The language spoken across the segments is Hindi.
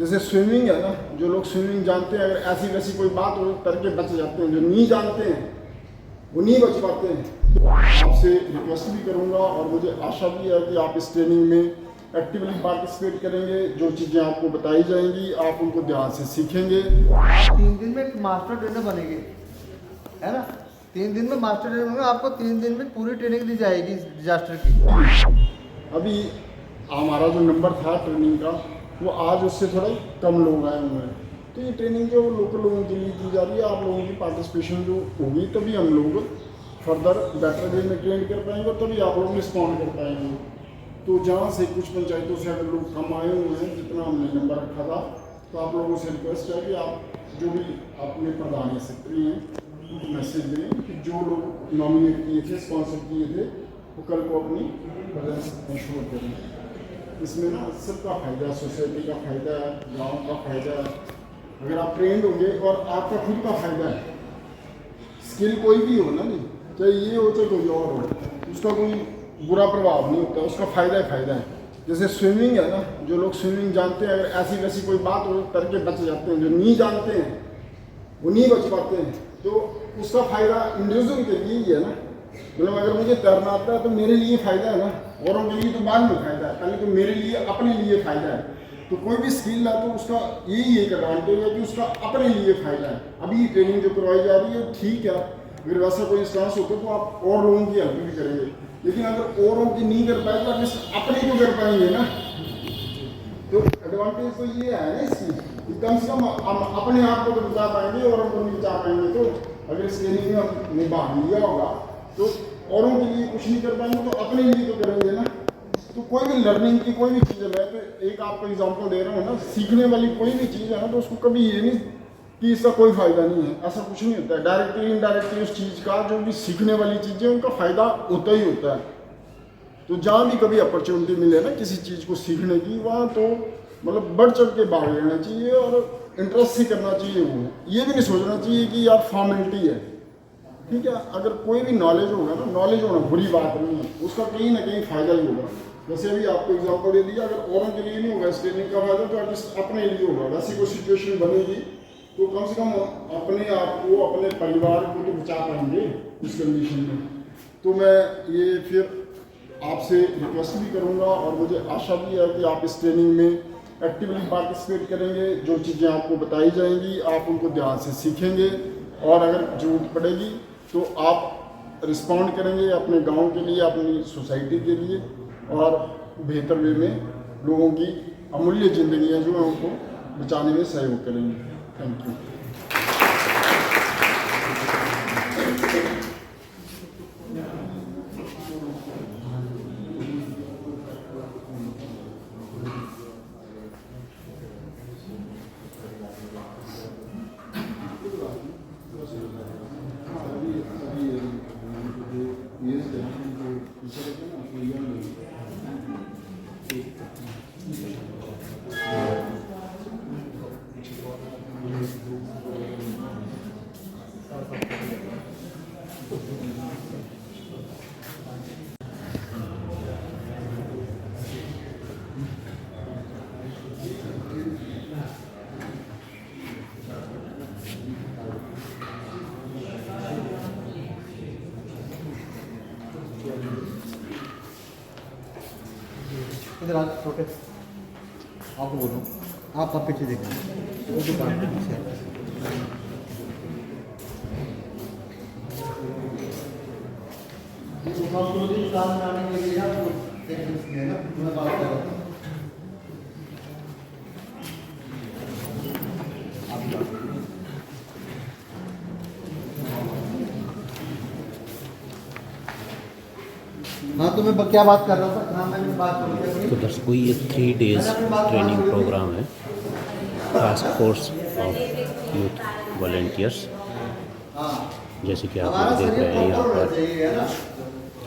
जैसे स्विमिंग है ना, जो लोग स्विमिंग जानते हैं, अगर ऐसी वैसी कोई बात हो करके बच जाते हैं, जो नहीं जानते हैं वो नहीं बच पाते हैं। तो आपसे रिक्वेस्ट भी करूंगा और मुझे आशा भी है कि आप इस ट्रेनिंग में एक्टिवली पार्टिसिपेट करेंगे। जो चीज़ें आपको बताई जाएंगी आप उनको ध्यान से सीखेंगे। आप 3 दिन में एक मास्टर ट्रेनर बनेंगे, है ना। 3 दिन में मास्टर ट्रेनर बनेंगे, आपको 3 दिन में पूरी ट्रेनिंग दी जाएगी डिजास्टर की। अभी हमारा जो नंबर था ट्रेनिंग का वो आज उससे थोड़ा कम लोग आए हुए हैं। तो ये ट्रेनिंग जो लोकल लोगों के लिए की जा रही है, आप लोगों की पार्टिसिपेशन जो होगी तभी हम लोग फर्दर बेटर वे में ट्रेन कर पाएंगे और तभी आप लोग रिस्पॉन्ड कर पाएंगे। तो जहाँ से कुछ पंचायतों से अगर लोग कम आए हुए हैं, जितना हमने नंबर रखा था, तो आप लोगों से रिक्वेस्ट है कि आप जो भी अपने प्रधान या सेक्रेटरी हैं उनको मैसेज दें कि जो लोग नॉमिनेट किए थे, स्पॉन्सर किए थे, वो कल को अपनी प्रेजेंस इंश्योर करें। इसमें ना सबका फ़ायदा है, सोसाइटी का फ़ायदा है, गांव का फ़ायदा है। अगर आप ट्रेंड होंगे और आपका खुद का फ़ायदा है। स्किल कोई भी हो ना, नहीं चाहे ये हो चाहे कोई और हो, उसका कोई बुरा प्रभाव नहीं होता, उसका फ़ायदा ही फ़ायदा है। जैसे स्विमिंग है ना, जो लोग स्विमिंग जानते हैं, अगर ऐसी वैसी कोई बात हो करके बच जाते हैं, जो नहीं जानते हैं वो नहीं बच पाते हैं। तो उसका फ़ायदा इंडिविजुअल के लिए ही है ना। मतलब अगर मुझे तैरना आता है तो मेरे लिए फ़ायदा है ना, औरों के लिए तो बाद में फ़ायदा है, पहले तो मेरे लिए अपने लिए फ़ायदा है। तो कोई भी स्किल है तो उसका यही एक एडवांटेज है कि उसका अपने लिए फ़ायदा है। अभी ट्रेनिंग जो करवाई जा रही है ठीक है, अगर वैसा कोई इंस्टांस होता तो आप और लोगों की हेल्प भी करेंगे, लेकिन अगर औरों की नहीं कर पाए तो आप अपने को कर पाएंगे ना। तो एडवांटेज तो ये है ना इसकी कि कम से कम हम अपने आप को तो बचा पाएंगे, औरों को नहीं बचा पाएंगे। तो अगर इस ट्रेनिंग में हमने भाग लिया होगा तो औरों के लिए कुछ नहीं कर पाएंगे तो अपने लिए तो करेंगे ना। तो कोई भी लर्निंग की कोई भी चीज़ है, मैं तो एक आपको एग्जांपल दे रहा हूँ ना, सीखने वाली कोई भी चीज़ है ना, तो उसको कभी ये नहीं कि इसका कोई फ़ायदा नहीं है, ऐसा कुछ नहीं होता है। डायरेक्टली इनडायरेक्टली उस चीज़ का जो भी सीखने वाली चीज़ें उनका फ़ायदा होता ही होता है। तो जहाँ भी कभी अपॉर्चुनिटी मिले ना किसी चीज़ को सीखने की, वहाँ तो मतलब बढ़ चढ़ के भाग लेना चाहिए और इंटरेस्ट से करना चाहिए। वो ये भी नहीं सोचना चाहिए कि यार फॉर्मेलिटी है, ठीक है। अगर कोई भी नॉलेज होगा ना, नॉलेज होना बुरी बात नहीं है, उसका कहीं ना कहीं फ़ायदा ही होगा। जैसे अभी आपको एग्जांपल दे दिया, अगर औरों के लिए नहीं होगा इस ट्रेनिंग का फ़ायदा तो एटलीस्ट अपने लिए होगा। वैसी कोई सिचुएशन बनेगी तो कम से कम अपने आप को, अपने परिवार को तो बचा पाएंगे इस कंडीशन में। तो मैं ये फिर आपसे रिक्वेस्ट भी करूँगा और मुझे आशा भी है कि आप इस ट्रेनिंग में एक्टिवली पार्टिसिपेट करेंगे। जो चीज़ें आपको बताई जाएंगी आप उनको ध्यान से सीखेंगे और अगर ज़रूरत पड़ेगी तो आप रिस्पॉन्ड करेंगे अपने गांव के लिए, अपनी सोसाइटी के लिए, और बेहतर वे में लोगों की अमूल्य ज़िंदगियां जो हैं उनको बचाने में सहयोग करेंगे। Thank you. इधर आप छोटे आपको बोलूँ, आप पीछे देखिए, वो दुकान के पीछे आने के लिए मैं बात कर रहा हूँ। हाँ तो मैं क्या बात कर रहा था, हाँ मैंने बात कर। तो दर्शकों ये 3 डेज़ ट्रेनिंग प्रोग्राम है task force of youth volunteers. जैसे कि आप लोग देख रहे हैं यहाँ पर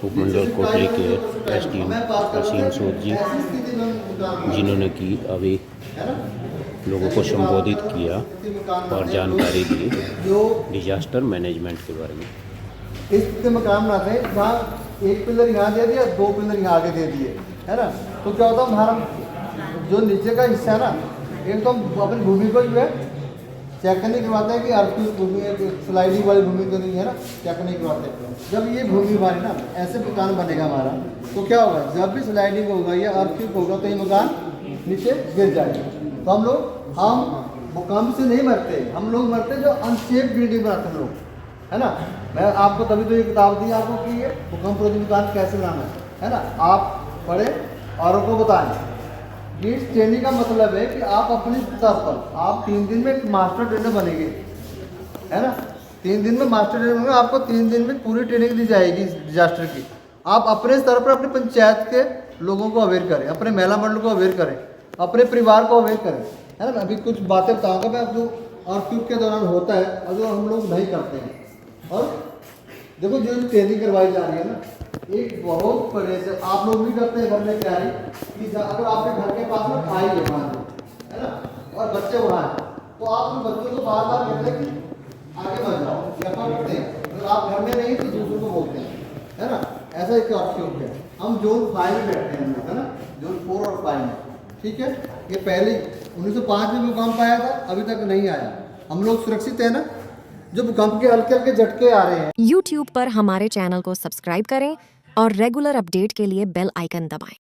उपमंडल कोटली के एसडीएम असीम सूद जी, जिन्होंने की अभी लोगों को संबोधित किया और जानकारी दी डिजास्टर मैनेजमेंट के बारे में। इस स्थिति में काम ना थे जहाँ एक पिलर यहाँ दे दिया, 2 पिलर यहाँ आगे दे दिए, है ना। तो क्या होता है, हमारा जो नीचे का हिस्सा है ना एक तो हम अपनी भूमि को जो है चेक करने करवाते हैं कि अर्थक्वेक भूमि है, स्लाइडिंग वाली भूमि तो नहीं है ना, चेक नहीं करवाते हैं। जब ये भूमि हमारी ना ऐसे मकान बनेगा हमारा, तो क्या होगा, जब भी स्लाइडिंग होगा या अर्थक्वेक होगा तो ये मकान नीचे गिर जाएगा। तो हम भूकंप से नहीं मरते, हम लोग मरते जो अनसेफ बिल्डिंग बनाते हैं लोग, है ना। मैं आपको तभी तो ये किताब दी आपको कि ये भूकंप रोधी मकान कैसे बनाना है ना। आप पढ़े औरों को बताएं। ये ट्रेनिंग का मतलब है कि आप अपनी स्तर पर आप 3 दिन में एक मास्टर ट्रेनर बनेंगे, है ना। 3 दिन में मास्टर ट्रेनर बनेंगे, आपको 3 दिन में पूरी ट्रेनिंग दी जाएगी डिजास्टर की। आप अपने स्तर पर अपनी पंचायत के लोगों को अवेयर करें, अपने महिला मंडल को अवेयर करें, अपने परिवार को अवेयर करें, है ना। अभी कुछ बातें बताऊँगा मैं जो अर्थक्वेक के दौरान होता है और जो हम लोग नहीं करते हैं। और देखो जो ट्रेनिंग करवाई जा रही है ना, एक बहुत बड़े से आप लोग भी करते हैं घर में तैयारी कि अगर आपके घर के पास में खाई है मान लो, है ना, और बच्चे वहाँ हैं, तो आप उन बच्चों को बार बार कहते हैं कि आगे बढ़ जाओ या पढ़ते हैं। अगर आप घर में नहीं तो दूसरों को बोलते हैं, है ना। ऐसा एक अर्थक्वेक है। हम जोन 5 में बैठते हैं हम लोग, है ना, जोन 4 और 5 में, ठीक है। ये पहले 1905 में भूकंप आया था, अभी तक नहीं आया। हम लोग सुरक्षित है ना। जो भूकंप के हल्के हल्के झटके आ रहे हैं, YouTube पर हमारे चैनल को सब्सक्राइब करें और रेगुलर अपडेट के लिए बेल आइकन दबाएं।